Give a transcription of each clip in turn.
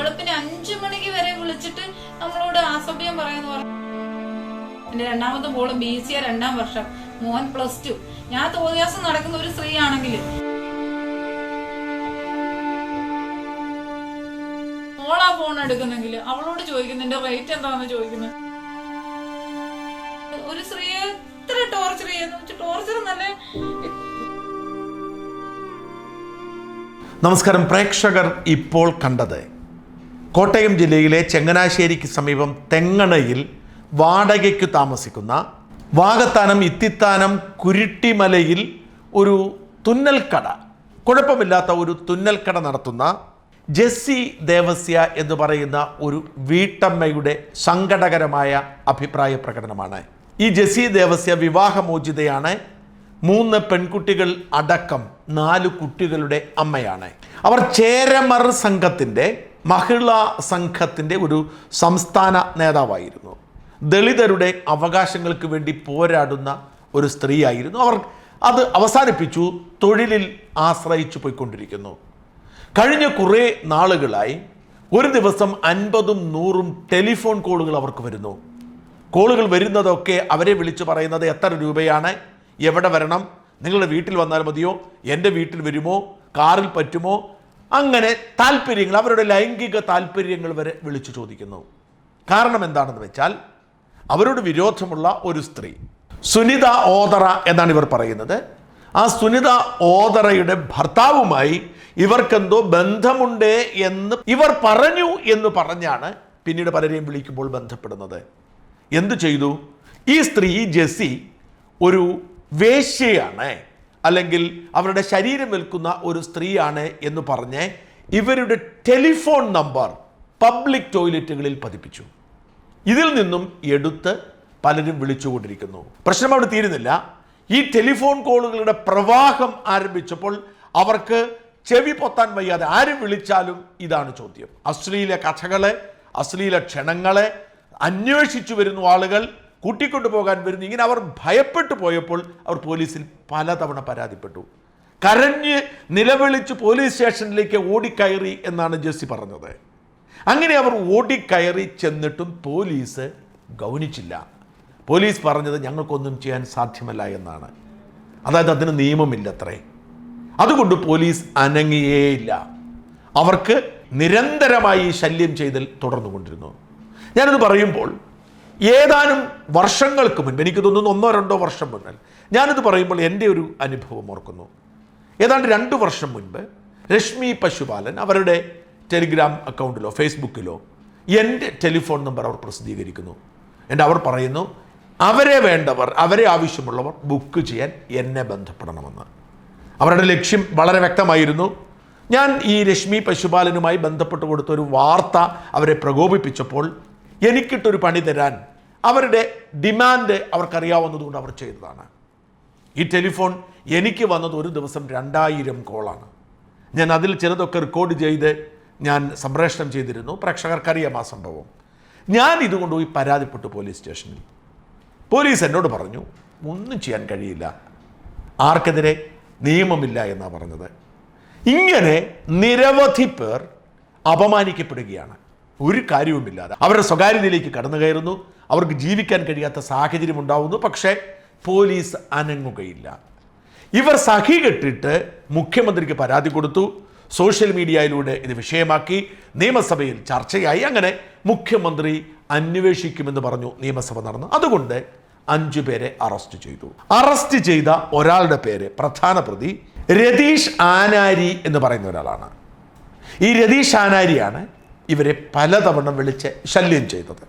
വെളുപ്പിന് 5 മണിക്ക് വരെ വിളിച്ചിട്ട് നമ്മളോട് അസഭ്യം പറയാന്ന് പറഞ്ഞു. എന്റെ രണ്ടാമത്തെ മോള് BCA 2ാം വർഷം, മോൻ +2. ഞാൻ തോന്നിയാസം നടക്കുന്ന ഒരു സ്ത്രീ ആണെങ്കിൽ മോളാ ഫോൺ എടുക്കുന്നെങ്കിൽ അവളോട് ചോദിക്കുന്നുണ്ട് റേറ്റ് എന്താണെന്ന് ചോദിക്കുന്നത്. ഒരു സ്ത്രീയെ എത്ര ടോർച്ചർ ചെയ്യുന്നു, ടോർച്ചർ നല്ല. നമസ്കാരം. പ്രേക്ഷകർ ഇപ്പോൾ കണ്ടത് കോട്ടയം ജില്ലയിലെ ചങ്ങനാശ്ശേരിക്ക് സമീപം തെങ്ങണയിൽ വാടകയ്ക്ക് താമസിക്കുന്ന വാകത്താനം ഇത്തിത്താനം കുരുട്ടിമലയിൽ ഒരു തുന്നൽക്കട, കുഴപ്പമില്ലാത്ത ഒരു തുന്നൽക്കട നടത്തുന്ന ജെസ്സി ദേവസ്യ എന്ന് പറയുന്ന ഒരു വീട്ടമ്മയുടെ സങ്കടകരമായ അഭിപ്രായ പ്രകടനമാണ്. ഈ ജെസ്സി ദേവസ്യ വിവാഹമോചിതയാണ്. 3 പെൺകുട്ടികൾ അടക്കം 4 കുട്ടികളുടെ അമ്മയാണ്. അവർ ചേരമർ സംഘത്തിൻ്റെ മഹിളാ സംഘത്തിൻ്റെ ഒരു സംസ്ഥാന നേതാവായിരുന്നു. ദളിതരുടെ അവകാശങ്ങൾക്ക് വേണ്ടി പോരാടുന്ന ഒരു സ്ത്രീയായിരുന്നു. അവർ അത് അവസാനിപ്പിച്ചു, തൊഴിലിൽ ആശ്രയിച്ചു പോയിക്കൊണ്ടിരിക്കുന്നു. കഴിഞ്ഞ കുറേ നാളുകളായി ഒരു ദിവസം 50ഉം 100ഉം ടെലിഫോൺ കോളുകൾ അവർക്ക് വരുന്നു. കോളുകൾ വരുന്നതൊക്കെ അവരെ വിളിച്ചു പറയുന്നത് എത്ര രൂപയാണ്, എവിടെ വരണം, നിങ്ങളുടെ വീട്ടിൽ വന്നാൽ മതിയോ, എൻ്റെ വീട്ടിൽ വരുമോ, കാറിൽ പറ്റുമോ, അങ്ങനെ താല്പര്യങ്ങൾ, അവരുടെ ലൈംഗിക താല്പര്യങ്ങൾ വരെ വിളിച്ചു ചോദിക്കുന്നു. കാരണം എന്താണെന്ന് വെച്ചാൽ അവരോട് വിരോധമുള്ള ഒരു സ്ത്രീ, സുനിത ഓതറ എന്നാണ് ഇവർ പറയുന്നത്. ആ സുനിത ഓതറയുടെ ഭർത്താവുമായി ഇവർക്കെന്തോ ബന്ധമുണ്ട് എന്ന് ഇവർ പറഞ്ഞു എന്ന് പറഞ്ഞാണ് പിന്നീട് പലരെയും വിളിക്കുമ്പോൾ ബന്ധപ്പെടുന്നത്. എന്തു ചെയ്തു? ഈ സ്ത്രീ ജെസ്സി ഒരു വേശ്യയാണ്, അല്ലെങ്കിൽ അവരുടെ ശരീരം വിൽക്കുന്ന ഒരു സ്ത്രീയാണ് എന്ന് പറഞ്ഞ് ഇവരുടെ ടെലിഫോൺ നമ്പർ പബ്ലിക് ടോയ്ലറ്റുകളിൽ പതിപ്പിച്ചു. ഇതിൽ നിന്നും എടുത്ത് പലരും വിളിച്ചുകൊണ്ടിരിക്കുന്നു. പ്രശ്നം അവിടെ തീരുന്നില്ല. ഈ ടെലിഫോൺ കോളുകളുടെ പ്രവാഹം ആരംഭിച്ചപ്പോൾ അവർക്ക് ചെവി പൊത്താൻ വയ്യാതെ ആരും വിളിച്ചാലും ഇതാണ് ചോദ്യം. അശ്ലീല കഥകളെ, അശ്ലീല ക്ഷണങ്ങളെ അന്വേഷിച്ചു വരുന്ന ആളുകൾ, കൂട്ടിക്കൊണ്ടു പോകാൻ വരുന്നു. ഇങ്ങനെ അവർ ഭയപ്പെട്ടു പോയപ്പോൾ അവർ പോലീസിൽ പലതവണ പരാതിപ്പെട്ടു. കരഞ്ഞ് നിലവിളിച്ച് പോലീസ് സ്റ്റേഷനിലേക്ക് ഓടിക്കയറി എന്നാണ് ജെസ്സി പറഞ്ഞത്. അങ്ങനെ അവർ ഓടിക്കയറി ചെന്നിട്ടും പോലീസ് ഗൗനിച്ചില്ല. പോലീസ് പറഞ്ഞത് ഞങ്ങൾക്കൊന്നും ചെയ്യാൻ സാധ്യമല്ല എന്നാണ്. അതായത് അതിന് നിയമമില്ലത്രേ. അതുകൊണ്ട് പോലീസ് അനങ്ങിയേയില്ല. അവർക്ക് നിരന്തരമായി ശല്യം ചെയ്തൽ തുടർന്നുകൊണ്ടിരുന്നു. ഞാനിത് പറയുമ്പോൾ ഏതാനും വർഷങ്ങൾക്ക് മുൻപ്, എനിക്ക് തോന്നുന്നു 1-2 വർഷം മുന്നേ, ഞാനിത് പറയുമ്പോൾ എൻ്റെ ഒരു അനുഭവം ഓർക്കുന്നു. ഏതാണ്ട് 2 വർഷം മുൻപ് രശ്മി പശുപാലൻ അവരുടെ ടെലിഗ്രാം അക്കൗണ്ടിലോ ഫേസ്ബുക്കിലോ എൻ്റെ ടെലിഫോൺ നമ്പർ അവർ പ്രസിദ്ധീകരിക്കുന്നു. അവർ പറയുന്നു അവരെ വേണ്ടവർ, അവരെ ആവശ്യമുള്ളവർ ബുക്ക് ചെയ്യാൻ എന്നെ ബന്ധപ്പെടണമെന്ന്. അവരുടെ ലക്ഷ്യം വളരെ വ്യക്തമായിരുന്നു. ഞാൻ ഈ രശ്മി പശുപാലനുമായി ബന്ധപ്പെട്ട് കൊടുത്ത ഒരു വാർത്ത അവരെ പ്രകോപിപ്പിച്ചപ്പോൾ എനിക്കിട്ടൊരു പണി തരാൻ അവരുടെ ഡിമാൻഡ് അവർക്കറിയാവുന്നതുകൊണ്ട് അവർ ചെയ്തതാണ്. ഈ ടെലിഫോൺ എനിക്ക് വന്നത് ഒരു ദിവസം 2000 കോളാണ്. ഞാൻ അതിൽ ചിലതൊക്കെ റെക്കോർഡ് ചെയ്ത് ഞാൻ സംപ്രേഷണം ചെയ്തിരുന്നു. പ്രേക്ഷകർക്കറിയാം ആ സംഭവം. ഞാൻ ഇതുകൊണ്ട് പോയി പരാതിപ്പെട്ടു പോലീസ് സ്റ്റേഷനിൽ. പോലീസ് എന്നോട് പറഞ്ഞു ഒന്നും ചെയ്യാൻ കഴിയില്ല, ആർക്കെതിരെ നിയമമില്ല എന്നാണ് പറഞ്ഞത്. ഇങ്ങനെ നിരവധി പേർ അപമാനിക്കപ്പെടുകയാണ്, ഒരു കാര്യവുമില്ലാതെ. അവരുടെ സ്വകാര്യതയിലേക്ക് കടന്നു കയറുന്നു. അവർക്ക് ജീവിക്കാൻ കഴിയാത്ത സാഹചര്യം ഉണ്ടാവുന്നു. പക്ഷേ പോലീസ് അനങ്ങുകയില്ല. ഇവർ സഖി കെട്ടിട്ട് മുഖ്യമന്ത്രിക്ക് പരാതി കൊടുത്തു. സോഷ്യൽ മീഡിയയിലൂടെ ഇത് വിഷയമാക്കി. നിയമസഭയിൽ ചർച്ചയായി. അങ്ങനെ മുഖ്യമന്ത്രി അന്വേഷിക്കുമെന്ന് പറഞ്ഞു. നിയമസഭ നടന്നു. അതുകൊണ്ട് 5 പേരെ അറസ്റ്റ് ചെയ്തു. അറസ്റ്റ് ചെയ്ത ഒരാളുടെ പേര്, പ്രധാന പ്രതി രതീഷ് ആനാരി എന്ന് പറയുന്ന ഒരാളാണ്. ഈ രതീഷ് ആനാരിയാണ് ഇവരെ പലതവണ വിളിച്ച് ശല്യം ചെയ്തത്.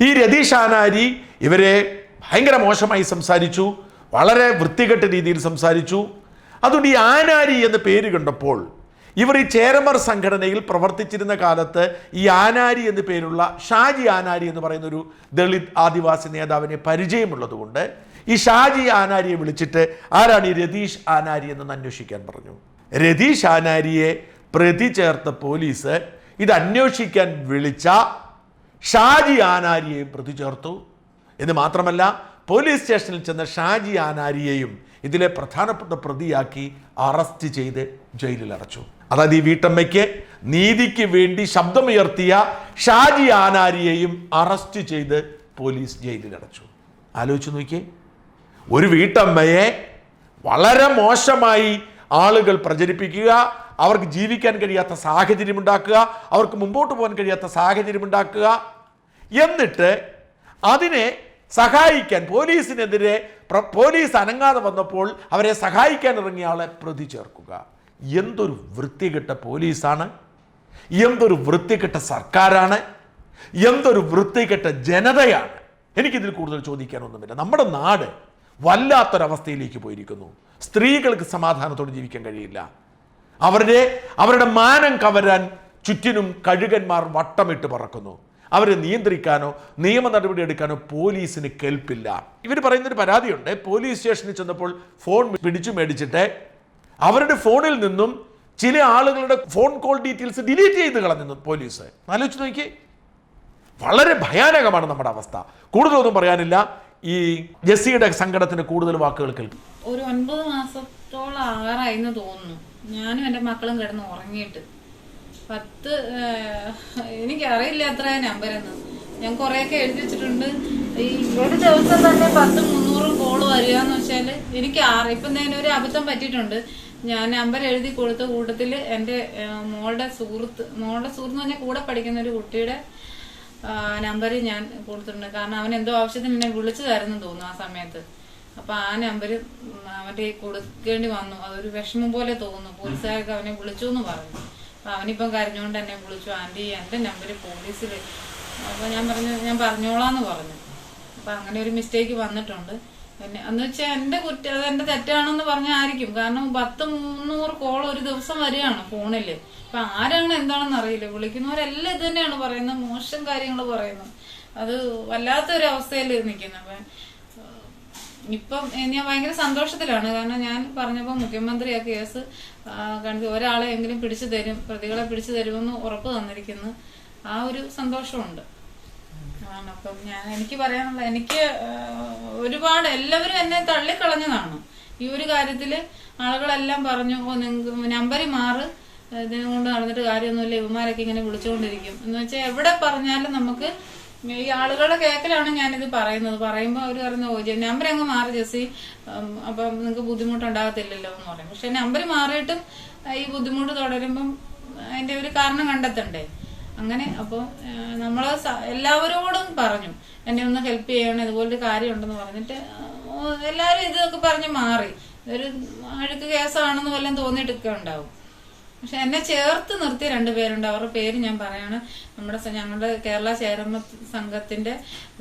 ഈ രതീഷ് ആനാരി ഇവരെ ഭയങ്കര മോശമായി സംസാരിച്ചു, വളരെ വൃത്തികെട്ട രീതിയിൽ സംസാരിച്ചു. അതുകൊണ്ട് ഈ ആനാരി എന്ന പേര് കണ്ടപ്പോൾ ഇവർ ഈ ചേരമർ സംഘടനയിൽ പ്രവർത്തിച്ചിരുന്ന കാലത്ത് ഈ ആനാരി എന്ന് പേരുള്ള ഷാജി ആനാരി എന്ന് പറയുന്ന ഒരു ദളിത് ആദിവാസി നേതാവിനെ പരിചയമുള്ളതുകൊണ്ട് ഈ ഷാജി ആനാരിയെ വിളിച്ചിട്ട് ആരാണ് ഈ രതീഷ് ആനാരി എന്നൊന്ന് അന്വേഷിക്കാൻ പറഞ്ഞു. രതീഷ് ആനാരിയെ പ്രതി ചേർത്ത പോലീസ് ഇത് അന്വേഷിക്കാൻ വിളിച്ച ഷാജി ആനാരിയെ പ്രതി ചേർത്തു. എന്ന് മാത്രമല്ല പോലീസ് സ്റ്റേഷനിൽ ചെന്ന ഷാജി ആനാരിയെയും ഇതിലെ പ്രധാനപ്പെട്ട പ്രതിയാക്കി അറസ്റ്റ് ചെയ്ത് ജയിലിൽ അടച്ചു. അതായത് ഈ വീട്ടമ്മയ്ക്ക് നീതിക്ക് വേണ്ടി ശബ്ദമുയർത്തിയ ഷാജി ആനാരിയെയും അറസ്റ്റ് ചെയ്ത് പോലീസ് ജയിലിൽ അടച്ചു. ആലോചിച്ച് നോക്കിയേ, ഒരു വീട്ടമ്മയെ വളരെ മോശമായി ആളുകൾ പ്രചരിപ്പിക്കുക, അവർക്ക് ജീവിക്കാൻ കഴിയാത്ത സാഹചര്യം ഉണ്ടാക്കുക, അവർക്ക് മുമ്പോട്ട് പോകാൻ കഴിയാത്ത സാഹചര്യം ഉണ്ടാക്കുക, എന്നിട്ട് അതിനെ സഹായിക്കാൻ പോലീസിനെതിരെ പോലീസ് അനങ്ങാതെ വന്നപ്പോൾ അവരെ സഹായിക്കാൻ ഇറങ്ങിയ ആളെ പ്രതി ചേർക്കുക. എന്തൊരു വൃത്തികെട്ട പോലീസാണ്, എന്തൊരു വൃത്തികെട്ട സർക്കാരാണ്, എന്തൊരു വൃത്തികെട്ട ജനതയാണ്. എനിക്കിതിൽ കൂടുതൽ ചോദിക്കാനൊന്നുമില്ല. നമ്മുടെ നാട് വല്ലാത്തൊരവസ്ഥയിലേക്ക് പോയിരിക്കുന്നു. സ്ത്രീകൾക്ക് സമാധാനത്തോടെ ജീവിക്കാൻ കഴിയില്ല. അവരുടെ മാനം കവരാൻ ചുറ്റിനും കഴുകന്മാർ വട്ടമിട്ട് പറക്കുന്നു. അവരെ നിയന്ത്രിക്കാനോ നിയമ നടപടി എടുക്കാനോ പോലീസിന് കെൽപ്പില്ല. ഇവർ പറയുന്നൊരു പരാതിയുണ്ട്, പോലീസ് സ്റ്റേഷനിൽ ചെന്നപ്പോൾ ഫോൺ പിടിച്ചു മേടിച്ചിട്ട് അവരുടെ ഫോണിൽ നിന്നും ചില ആളുകളുടെ ഫോൺ കോൾ ഡീറ്റെയിൽസ് ഡിലീറ്റ് ചെയ്ത് കളഞ്ഞു പോലീസ്. ആലോചിച്ച് നോക്കി, വളരെ ഭയാനകമാണ് നമ്മുടെ അവസ്ഥ. കൂടുതലൊന്നും പറയാനില്ല. ഈ ജെസ്സിയുടെ സങ്കടത്തിന് കൂടുതൽ വാക്കുകൾ കേൾക്കും. ഒരു 9 മാസത്തോളം ആറായിന്ന് തോന്നുന്നു. ഞാനും എൻ്റെ മക്കളും കിടന്ന് ഉറങ്ങിയിട്ട് 10 എനിക്കറിയില്ല എത്ര നമ്പരെന്ന്. ഞാൻ കുറേയൊക്കെ എഴുതി വെച്ചിട്ടുണ്ട്. ഈ ഒരു ദിവസം തന്നെ 10-300 കോള് വരികയെന്ന് വെച്ചാൽ എനിക്ക് ഇപ്പം എന്തെങ്കിലും ഒരു അബദ്ധം പറ്റിയിട്ടുണ്ട്. ഞാൻ നമ്പർ എഴുതി കൊടുത്ത കൂട്ടത്തിൽ എൻ്റെ മോളുടെ സുഹൃത്ത് എന്ന് പറഞ്ഞാൽ കൂടെ പഠിക്കുന്ന ഒരു കുട്ടിയുടെ നമ്പർ ഞാൻ കൊടുത്തിട്ടുണ്ട്. കാരണം അവൻ എന്തോ ആവശ്യത്തിന് എന്നെ വിളിച്ചതായിരുന്നു തോന്നുന്നു ആ സമയത്ത്. അപ്പൊ ആ നമ്പർ അവന്റെ കൊടുക്കേണ്ടി വന്നു. അതൊരു വിഷമം പോലെ തോന്നുന്നു. പോലീസുകാർക്ക് അവനെ വിളിച്ചു എന്ന് പറഞ്ഞു. അപ്പൊ അവനിപ്പം കരഞ്ഞുകൊണ്ട് എന്നെ വിളിച്ചു, ആന്റി എന്റെ നമ്പർ പോലീസിൽ. അപ്പൊ ഞാൻ പറഞ്ഞോളാന്ന് പറഞ്ഞു. അപ്പൊ അങ്ങനെ ഒരു മിസ്റ്റേക്ക് വന്നിട്ടുണ്ട്. പിന്നെ എന്ന് വെച്ചാൽ എന്റെ കുറ്റം, അത് എന്റെ തെറ്റാണെന്ന് പറഞ്ഞാൽ ആയിരിക്കും. കാരണം 10-300 കോൾ ഒരു ദിവസം വരികയാണ് ഫോണില്. അപ്പൊ ആരാണ് എന്താണെന്ന് അറിയില്ല. വിളിക്കുന്നവരെല്ലാം ഇത് തന്നെയാണ് പറയുന്നത്, മോശം കാര്യങ്ങൾ പറയുന്നു. അത് വല്ലാത്തൊരു അവസ്ഥയിൽ നിൽക്കുന്നു. അപ്പൊ ഇപ്പം ഞാൻ ഭയങ്കര സന്തോഷത്തിലാണ്. കാരണം ഞാൻ പറഞ്ഞപ്പോൾ മുഖ്യമന്ത്രി ആ കേസ് ഒരാളെ എങ്കിലും പിടിച്ചു തരും, പ്രതികളെ പിടിച്ചു തരുമെന്ന് ഉറപ്പ് തന്നിരിക്കുന്നു. ആ ഒരു സന്തോഷമുണ്ട്. അപ്പം എനിക്ക് പറയാനുള്ള, എനിക്ക് ഒരുപാട് എല്ലാവരും എന്നെ തള്ളിക്കളഞ്ഞതാണ് ഈ ഒരു കാര്യത്തില്. ആളുകളെല്ലാം പറഞ്ഞു, നിങ്ങൾക്ക് നമ്പർ മാറ്, ഇതിനുകൊണ്ട് നടന്നിട്ട് കാര്യമൊന്നുമില്ല, ഇവന്മാരൊക്കെ ഇങ്ങനെ വിളിച്ചുകൊണ്ടിരിക്കും എന്ന് വെച്ചാൽ എവിടെ പറഞ്ഞാലും നമുക്ക് ഈ ആളുകളുടെ കേക്കലാണ് ഞാനിത് പറയുന്നത്. പറയുമ്പോൾ അവർ പറഞ്ഞു, നമ്പർ അങ്ങ് മാറി ജെസ്സി, അപ്പം നിങ്ങൾക്ക് ബുദ്ധിമുട്ടുണ്ടാകത്തില്ലല്ലോ എന്ന് പറയും. പക്ഷെ നമ്പർ മാറിയിട്ടും ഈ ബുദ്ധിമുട്ട് തുടരുമ്പം അതിന്റെ ഒരു കാരണം കണ്ടെത്തണ്ടേ. അങ്ങനെ അപ്പോൾ നമ്മൾ എല്ലാവരോടും പറഞ്ഞു എന്നെ ഒന്ന് ഹെൽപ്പ് ചെയ്യണം, ഇതുപോലൊരു കാര്യം ഉണ്ടെന്ന് പറഞ്ഞിട്ട് എല്ലാവരും ഇതൊക്കെ പറഞ്ഞ് മാറി. ഇതൊരു അഴുക്ക് കേസാണെന്ന് വല്ലതും തോന്നിയിട്ടൊക്കെ ഉണ്ടാവും. പക്ഷെ എന്നെ ചേർത്ത് നിർത്തിയ 2 പേരുണ്ട്. അവരുടെ പേര് ഞാൻ പറയാണ്. ഞങ്ങളുടെ കേരള ചേരമ സംഘത്തിന്റെ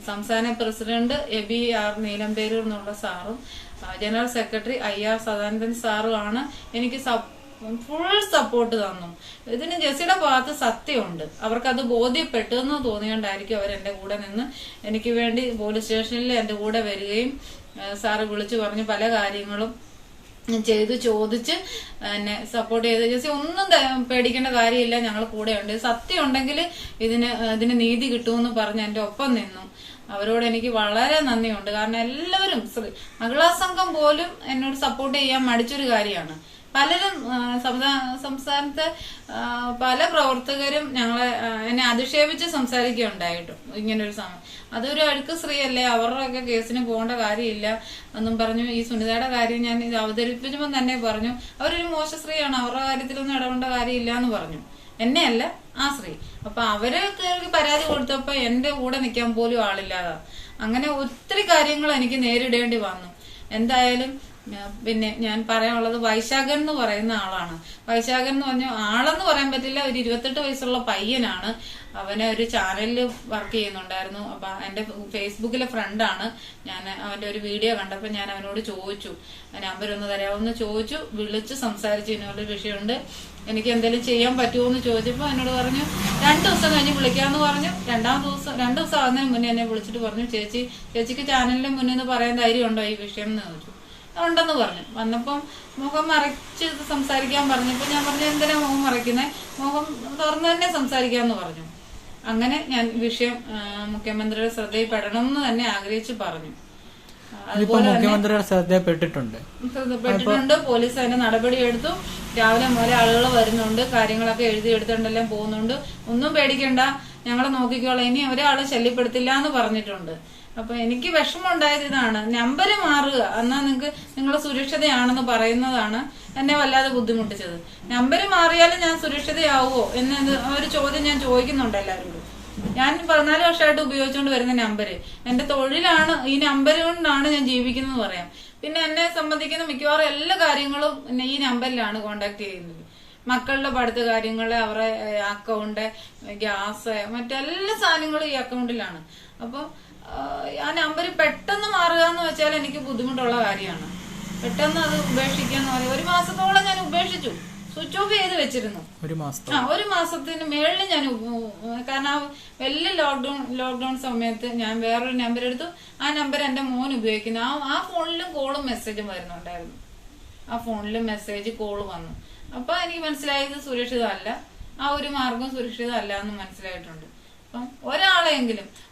സംസ്ഥാന പ്രസിഡന്റ് എബി ആർ നീലംപേരൂർ എന്നുള്ള സാറും ജനറൽ സെക്രട്ടറി IR സദാനന്ദൻ സാറുമാണ് എനിക്ക് ഫുൾ സപ്പോർട്ട് തന്നു. ഇതിന് ജെസ്സിയുടെ ഭാഗത്ത് സത്യമുണ്ട്. അവർക്കത് ബോധ്യപ്പെട്ടു എന്ന് തോന്നിയോണ്ടായിരിക്കും അവരെന്റെ കൂടെ നിന്ന് എനിക്ക് വേണ്ടി പോലീസ് സ്റ്റേഷനിൽ എന്റെ കൂടെ വരികയും സാറ് വിളിച്ചു പറഞ്ഞു പല കാര്യങ്ങളും ചെയ്ത് ചോദിച്ച് എന്നെ സപ്പോർട്ട് ചെയ്ത്. ജെസ്സി ഒന്നും പേടിക്കേണ്ട കാര്യമില്ല, ഞങ്ങൾ കൂടെ ഉണ്ട്, സത്യം ഉണ്ടെങ്കിൽ ഇതിന് നീതി കിട്ടുമെന്ന് പറഞ്ഞ് എന്റെ ഒപ്പം നിന്നു. അവരോട് എനിക്ക് വളരെ നന്ദിയുണ്ട്. കാരണം എല്ലാവരും മഹിളാ സംഘം പോലും എന്നോട് സപ്പോർട്ട് ചെയ്യാൻ മടിച്ചൊരു കാര്യമാണ്. പലരും സംസ്ഥാനത്തെ പല പ്രവർത്തകരും എന്നെ അധിക്ഷേപിച്ച് സംസാരിക്കുകയുണ്ടായിട്ടും ഇങ്ങനൊരു സമയം. അതൊരു അഴുക്ക് സ്ത്രീയല്ലേ, അവരുടെയൊക്കെ കേസിന് പോകേണ്ട കാര്യമില്ല എന്നും പറഞ്ഞു. ഈ സുനിതയുടെ കാര്യം ഞാൻ ഇത് അവതരിപ്പിച്ചപ്പോൾ തന്നെ പറഞ്ഞു, അവരൊരു മോശ സ്ത്രീയാണ്, അവരുടെ കാര്യത്തിലൊന്നും ഇടപെടേണ്ട കാര്യമില്ല എന്ന് പറഞ്ഞു. എന്നെയല്ല, ആ സ്ത്രീ. അപ്പൊ അവരൊക്കെ പരാതി കൊടുത്തപ്പോ എന്റെ കൂടെ നിൽക്കാൻ പോലും ആളില്ലാതാ. അങ്ങനെ ഒത്തിരി കാര്യങ്ങൾ എനിക്ക് നേരിടേണ്ടി വന്നു. എന്തായാലും പിന്നെ ഞാൻ പറയാനുള്ളത്, വൈശാഖൻ എന്ന് പറയുന്ന ആളാണ്. വൈശാഖൻ എന്ന് പറഞ്ഞ ആളെന്ന് പറയാൻ പറ്റില്ല, ഒരു 28 വയസ്സുള്ള പയ്യനാണ്. അവനെ ഒരു ചാനലിൽ വർക്ക് ചെയ്യുന്നുണ്ടായിരുന്നു. അപ്പൊ എന്റെ ഫേസ്ബുക്കിലെ ഫ്രണ്ടാണ്. ഞാൻ അവന്റെ ഒരു വീഡിയോ കണ്ടപ്പോൾ ഞാൻ അവനോട് ചോദിച്ചു, നമ്പർ ഒന്ന് തരാമെന്ന് ചോദിച്ചു. വിളിച്ച് സംസാരിച്ചു, ഇതിനൊരു വിഷയമുണ്ട്, എനിക്ക് എന്തെങ്കിലും ചെയ്യാൻ പറ്റുമോ എന്ന് ചോദിച്ചപ്പോൾ എന്നോട് പറഞ്ഞു 2 ദിവസം കഴിഞ്ഞ് വിളിക്കാന്ന് പറഞ്ഞു. 2 ദിവസം ആകുന്നതിന് മുന്നേ എന്നെ വിളിച്ചിട്ട് പറഞ്ഞു, ചേച്ചിക്ക് ചാനലിന്റെ മുന്നിൽ നിന്ന് പറയാൻ ധൈര്യം ഉണ്ടോ ഈ വിഷയം എന്ന് ചോദിച്ചു. ഉണ്ടെന്ന് പറഞ്ഞു. വന്നപ്പം മുഖം മറച്ച് സംസാരിക്കാൻ പറഞ്ഞപ്പോൾ ഞാൻ പറഞ്ഞു, എന്തിനാ മുഖം മറയ്ക്കുന്നത്, മുഖം തുറന്ന് തന്നെ സംസാരിക്കാമെന്ന് പറഞ്ഞു. അങ്ങനെ ഞാൻ വിഷയം മുഖ്യമന്ത്രിയുടെ ശ്രദ്ധയിൽപ്പെടണം എന്ന് തന്നെ ആഗ്രഹിച്ച് പറഞ്ഞു. അതുപോലെ മുഖ്യമന്ത്രിയുടെ ശ്രദ്ധയിൽപ്പെട്ടിട്ടുണ്ട്. പോലീസ് അതിന്റെ നടപടി എടുത്തു. രാവിലെ മുതലേ ആളുകൾ വരുന്നുണ്ട്, കാര്യങ്ങളൊക്കെ എഴുതി എടുത്തോണ്ടെല്ലാം പോകുന്നുണ്ട്. ഒന്നും പേടിക്കണ്ട, ഞങ്ങളെ നോക്കിക്കോളാം, ഇനി ഒരാളെ ശല്യപ്പെടുത്തില്ല എന്ന് പറഞ്ഞിട്ടുണ്ട്. അപ്പൊ എനിക്ക് വിഷമം ഉണ്ടായത് ഇതാണ്, നമ്പര് മാറുക എന്നാ നിങ്ങൾ സുരക്ഷിതയാണെന്ന് പറയുന്നതാണ് എന്നെ വല്ലാതെ ബുദ്ധിമുട്ടിച്ചത്. നമ്പര് മാറിയാലും ഞാൻ സുരക്ഷിതയാവുമോ എന്നത് ഒരു ചോദ്യം ഞാൻ ചോദിക്കുന്നുണ്ട് എല്ലാവരോടും. ഞാൻ 14 വർഷമായിട്ട് ഉപയോഗിച്ചുകൊണ്ട് വരുന്ന നമ്പര് എന്റെ തൊഴിലാണ്, ഈ നമ്പര് കൊണ്ടാണ് ഞാൻ ജീവിക്കുന്നത് പറയാം. പിന്നെ എന്നെ സംബന്ധിക്കുന്ന മിക്കവാറും എല്ലാ കാര്യങ്ങളും ഈ നമ്പറിലാണ് കോണ്ടാക്ട് ചെയ്യുന്നത്. മക്കളുടെ പഠിത്ത കാര്യങ്ങള്, അവരുടെ അക്കൗണ്ട്, ഗ്യാസ്, മറ്റെല്ലാ സാധനങ്ങളും ഈ അക്കൗണ്ടിലാണ്. അപ്പൊ ആ നമ്പര് പെട്ടെന്ന് മാറുക എന്ന് വെച്ചാൽ എനിക്ക് ബുദ്ധിമുട്ടുള്ള കാര്യമാണ്. പെട്ടെന്ന് അത് ഉപേക്ഷിക്കാന്ന് പറയും. 1 മാസത്തോളം ഞാൻ ഉപേക്ഷിച്ചു, സ്വിച്ച് ഓഫ് ചെയ്ത് വെച്ചിരുന്നു. 1 മാസത്തിന് മേളിൽ ഞാൻ, കാരണം വലിയ ലോക്ക്ഡൌൺ സമയത്ത് ഞാൻ വേറൊരു നമ്പർ എടുത്തു. ആ നമ്പർ എന്റെ മോൻ ഉപയോഗിക്കുന്നു. ആ ഫോണിലും കോളും മെസ്സേജും വരുന്നുണ്ടായിരുന്നു. ആ ഫോണിലും മെസ്സേജ് കോള് വന്നു. അപ്പൊ എനിക്ക് മനസ്സിലായത് സുരക്ഷിതമല്ല, ആ ഒരു മാർഗം സുരക്ഷിതമല്ല എന്ന് മനസ്സിലായിട്ടുണ്ട്. അപ്പം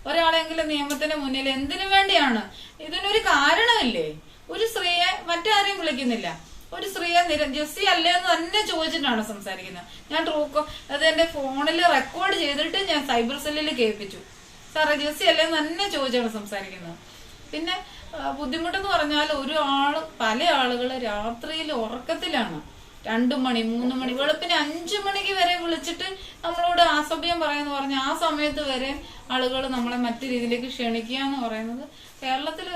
ഒരാളെങ്കിലും നിയമത്തിന്റെ മുന്നിൽ എന്തിനു വേണ്ടിയാണ്? ഇതിനൊരു കാരണമില്ലേ? ഒരു സ്ത്രീയെ മറ്റാരെയും വിളിക്കുന്നില്ല, ഒരു സ്ത്രീയെ ജെസ്സി അല്ലേ എന്ന് തന്നെ ചോദിച്ചിട്ടാണ് സംസാരിക്കുന്നത്. ഞാൻ അത് എന്റെ ഫോണിൽ റെക്കോർഡ് ചെയ്തിട്ട് ഞാൻ സൈബർ സെല്ലിൽ കേൾപ്പിച്ചു. സാറേ ജെസ്സി അല്ലേ എന്ന് തന്നെ ചോദിച്ചാണ് സംസാരിക്കുന്നത്. പിന്നെ ബുദ്ധിമുട്ടെന്ന് പറഞ്ഞാൽ പല ആളുകൾ രാത്രിയിൽ ഉറക്കത്തിലാണ്. 2 മണി 3 മണി വെളുപ്പിന് 5 മണിക്ക് വരെ വിളിച്ചിട്ട് നമ്മളോട് അസഭ്യം പറയാന്ന് പറഞ്ഞ ആ സമയത്ത് വരെ ആളുകൾ നമ്മളെ മറ്റു രീതിയിലേക്ക് ക്ഷണിക്കുക എന്ന് പറയുന്നത് കേരളത്തിലെ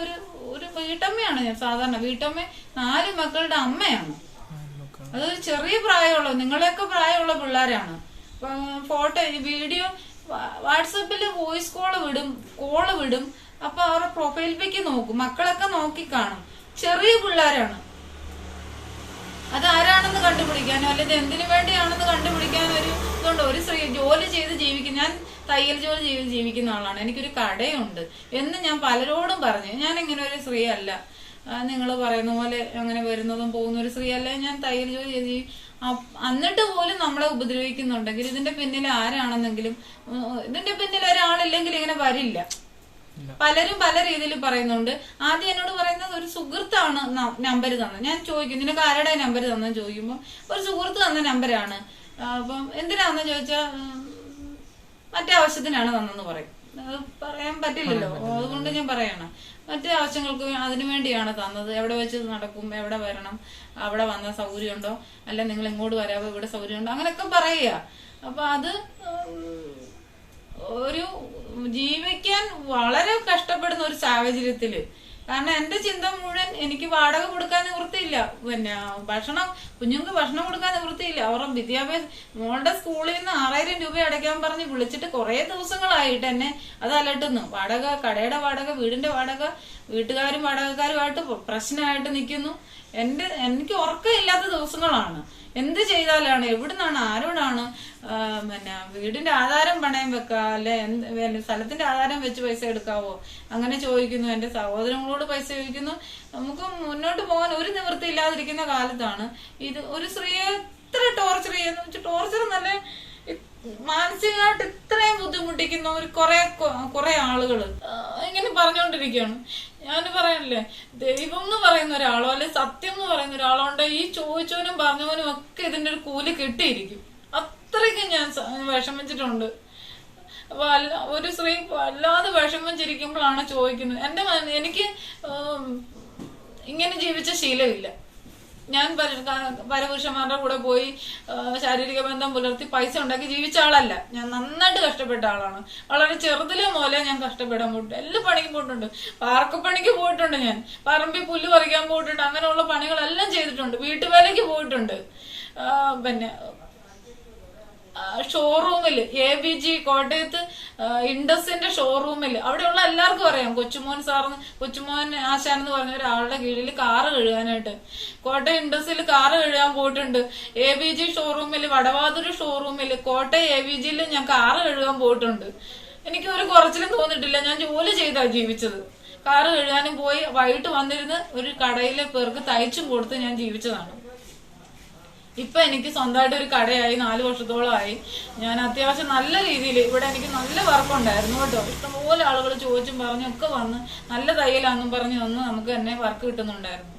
ഒരു വീട്ടമ്മയാണ് ഞാൻ. സാധാരണ വീട്ടമ്മ, 4 മക്കളുടെ അമ്മയാണ്. അതൊരു ചെറിയ പ്രായമുള്ള, നിങ്ങളെയൊക്കെ പ്രായമുള്ള പിള്ളേരാണ്. ഫോട്ടോ വീഡിയോ വാട്സപ്പിൽ വോയിസ് കോള് വിടും. അപ്പൊ അവരുടെ പ്രൊഫൈൽ പിക്ക് നോക്കും, മക്കളൊക്കെ നോക്കി കാണും. ചെറിയ പിള്ളേരാണ്. അതാരാണെന്ന് കണ്ടുപിടിക്കാനോ അല്ലെങ്കിൽ എന്തിനു വേണ്ടിയാണെന്ന് കണ്ടുപിടിക്കാനോ ഇതുകൊണ്ട് ഒരു സ്ത്രീ ജോലി ചെയ്ത് ജീവിക്കും. ഞാൻ തയ്യൽ ജോലി ചെയ്ത് ജീവിക്കുന്ന ആളാണ്, എനിക്കൊരു കടയുണ്ട് എന്ന് ഞാൻ പലരോടും പറഞ്ഞു. ഞാൻ ഇങ്ങനെ ഒരു സ്ത്രീ അല്ല, നിങ്ങൾ പറയുന്ന പോലെ അങ്ങനെ വരുന്നതും പോകുന്ന ഒരു സ്ത്രീ അല്ല. ഞാൻ തയ്യൽ ജോലി ചെയ്ത് എന്നിട്ട് പോലും നമ്മളെ ഉപദ്രവിക്കുന്നുണ്ടെങ്കിൽ ഇതിന്റെ പിന്നിൽ ആരാണെന്നെങ്കിലും, ഇതിന്റെ പിന്നിൽ ഒരാളില്ലെങ്കിൽ ഇങ്ങനെ വരില്ല. പലരും പല രീതിയിൽ പറയുന്നുണ്ട്. ആദ്യം എന്നോട് പറയുന്നത് ഒരു സുഹൃത്താണ് നമ്പർ തന്നത്. ഞാൻ ചോദിക്കും, നിനക്ക് ആരുടെ നമ്പർ തന്നെന്ന് ചോദിക്കുമ്പോൾ ഒരു സുഹൃത്ത് തന്ന നമ്പരാണ്. അപ്പം എന്തിനാന്ന് ചോദിച്ചാൽ മറ്റേ ആവശ്യത്തിനാണ് തന്നെന്ന് പറയും. അത് പറയാൻ പറ്റില്ലല്ലോ, അതുകൊണ്ട് ഞാൻ പറയണം. മറ്റേ ആവശ്യങ്ങൾക്ക് അതിനു വേണ്ടിയാണ് തന്നത്. എവിടെ വെച്ച് നടക്കും, എവിടെ വരണം, അവിടെ വന്ന സൗകര്യമുണ്ടോ, അല്ല നിങ്ങൾ ഇങ്ങോട്ട് വരാമോ, ഇവിടെ സൗകര്യമുണ്ടോ, അങ്ങനെയൊക്കെ പറയുക. അപ്പൊ അത് ഒരു ജീവിക്കാൻ വളരെ കഷ്ടപ്പെടുന്ന ഒരു സാഹചര്യത്തില്, കാരണം എന്റെ ചിന്ത മുഴുവൻ എനിക്ക് വാടക കൊടുക്കാൻ നിവൃത്തിയില്ല, പിന്നെ കുഞ്ഞുങ്ങൾക്ക് ഭക്ഷണം കൊടുക്കാൻ നിവൃത്തിയില്ല. അവരുടെ വിദ്യാഭ്യാസം, മോളുടെ സ്കൂളിൽ നിന്ന് 6000 രൂപ അടയ്ക്കാൻ പറഞ്ഞ് വിളിച്ചിട്ട് കുറെ ദിവസങ്ങളായിട്ട് എന്നെ അത് അലട്ടുന്നു. വാടക, കടയുടെ വാടക, വീടിന്റെ വാടക, വീട്ടുകാരും വാടകക്കാരുമായിട്ട് പ്രശ്നമായിട്ട് നിൽക്കുന്നു. എനിക്ക് ഉറക്കമില്ലാത്ത ദിവസങ്ങളാണ്. എന്ത് ചെയ്താലാണ്, എവിടുന്നാണ്, ആരോടാണ് പിന്നെ വീടിന്റെ ആധാരം പണയം വെക്കുക, അല്ലെ സ്ഥലത്തിന്റെ ആധാരം വെച്ച് പൈസ എടുക്കാവോ, അങ്ങനെ ചോദിക്കുന്നു. എന്റെ സഹോദരങ്ങളോട് പൈസ ചോദിക്കുന്നു. നമുക്ക് മുന്നോട്ട് പോകാൻ ഒരു നിവൃത്തി ഇല്ലാതിരിക്കുന്ന കാലത്താണ് ഇത് ഒരു സ്ത്രീയെ ഇത്ര ടോർച്ചർ ചെയ്യുന്ന വെച്ചാൽ, ടോർച്ചർ നല്ല മാനസികമായിട്ട് ഇത്രയും ബുദ്ധിമുട്ടിക്കുന്ന ഒരു കുറെ ആളുകള് ഇങ്ങനെ പറഞ്ഞുകൊണ്ടിരിക്കുകയാണ്. ഞാൻ പറയാനില്ലേ, ദൈവം എന്ന് പറയുന്ന ഒരാളോ അല്ലെ സത്യം എന്ന് പറയുന്ന ഒരാളോ ഉണ്ട്, ഈ ചോദിച്ചവനും പറഞ്ഞവനും ഒക്കെ ഇതിന്റെ ഒരു കൂലി കിട്ടിയിരിക്കും. അത്രയ്ക്കും ഞാൻ വിഷമിച്ചിട്ടുണ്ട്. അപ്പൊ ഒരു സ്ത്രീ വല്ലാതെ വിഷമിച്ചിരിക്കുമ്പോഴാണ് ചോദിക്കുന്നത്. എനിക്ക് ഇങ്ങനെ ജീവിച്ച ശീലമില്ല. ഞാൻ പരപുരുഷന്മാരുടെ കൂടെ പോയി ശാരീരിക ബന്ധം പുലർത്തി പൈസ ഉണ്ടാക്കി ജീവിച്ച ആളല്ല. ഞാൻ നന്നായിട്ട് കഷ്ടപ്പെട്ട ആളാണ്. വളരെ ചെറുതിലെ മുതലേ ഞാൻ കഷ്ടപ്പെടാൻ പോയിട്ടുണ്ട്. എല്ലാ പണിക്കും പോയിട്ടുണ്ട്. പാർക്കപ്പണിക്ക് പോയിട്ടുണ്ട്, ഞാൻ പറമ്പിൽ പുല്ല് പറിക്കാൻ പോയിട്ടുണ്ട്. അങ്ങനെയുള്ള പണികളെല്ലാം ചെയ്തിട്ടുണ്ട്. വീട്ടുവേലയ്ക്ക് പോയിട്ടുണ്ട്. പിന്നെ ഷോറൂമില് ABG കോട്ടയത്ത് ഇൻഡസിന്റെ ഷോറൂമിൽ അവിടെയുള്ള എല്ലാവർക്കും അറിയാം. കൊച്ചുമോൻ ആശാൻ എന്ന് പറഞ്ഞ ഒരാളുടെ കീഴിൽ കാറ് കഴുകാനായിട്ട് കോട്ടയം ഇൻഡസിൽ കാറ് കഴുകാൻ പോയിട്ടുണ്ട്. ABG ഷോറൂമിൽ, വടവാതൂര് ഷോറൂമിൽ, കോട്ടയം ABGയിൽ ഞാൻ കാറ് കഴുകാൻ പോയിട്ടുണ്ട്. എനിക്ക് ഒരു കുറച്ചിലും തോന്നിയിട്ടില്ല. ഞാൻ ജോലി ചെയ്താ ജീവിച്ചത്. കാറ് കഴുകാനും പോയി വൈകിട്ട് വന്നിരുന്ന് ഒരു കടയിലെ പേർക്ക് തയ്ച്ചും കൊടുത്ത് ഞാൻ ജീവിച്ചതാണ്. ഇപ്പൊ എനിക്ക് സ്വന്തമായിട്ട് ഒരു കടയായി, 4 വർഷത്തോളമായി. ഞാൻ അത്യാവശ്യം നല്ല രീതിയിൽ ഇവിടെ എനിക്ക് നല്ല വർക്കുണ്ടായിരുന്നു കേട്ടോ. ഇഷ്ടംപോലെ ആളുകൾ ചോദിച്ചും പറഞ്ഞൊക്കെ വന്ന് നല്ല തയ്യലാന്നും പറഞ്ഞ് വന്ന് നമുക്ക് തന്നെ വർക്ക് കിട്ടുന്നുണ്ടായിരുന്നു.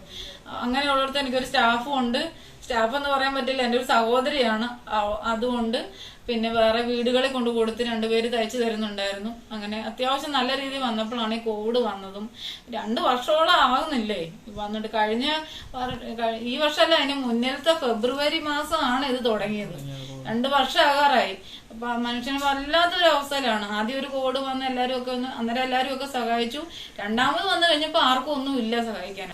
അങ്ങനെയുള്ളിടത്ത് എനിക്കൊരു സ്റ്റാഫും ഉണ്ട്. സ്റ്റാഫ് എന്ന് പറയാൻ പറ്റില്ല, എൻ്റെ ഒരു സഹോദരിയാണ്. അതുകൊണ്ട് പിന്നെ വേറെ വീടുകളിൽ കൊണ്ട് കൊടുത്ത് 2 പേര് തയ്ച്ചു തരുന്നുണ്ടായിരുന്നു. അങ്ങനെ അത്യാവശ്യം നല്ല രീതിയിൽ വന്നപ്പോഴാണ് ഈ കോവിഡ് വന്നതും. 2 വർഷത്തോളം ആകുന്നില്ലേ വന്നിട്ട്. ഈ വർഷമല്ല, അതിന് മുന്നേത്തെ ഫെബ്രുവരി മാസമാണ് ഇത് തുടങ്ങിയത്. 2 വർഷം ആകാറായി. അപ്പൊ മനുഷ്യന് വല്ലാത്തൊരു അവസ്ഥയിലാണ്. ആദ്യം ഒരു കോവിഡ് വന്ന് എല്ലാരും ഒക്കെ അന്നേരം എല്ലാരും ഒക്കെ സഹായിച്ചു. രണ്ടാമത് വന്നു കഴിഞ്ഞപ്പോ ആർക്കും ഒന്നും ഇല്ല സഹായിക്കാൻ.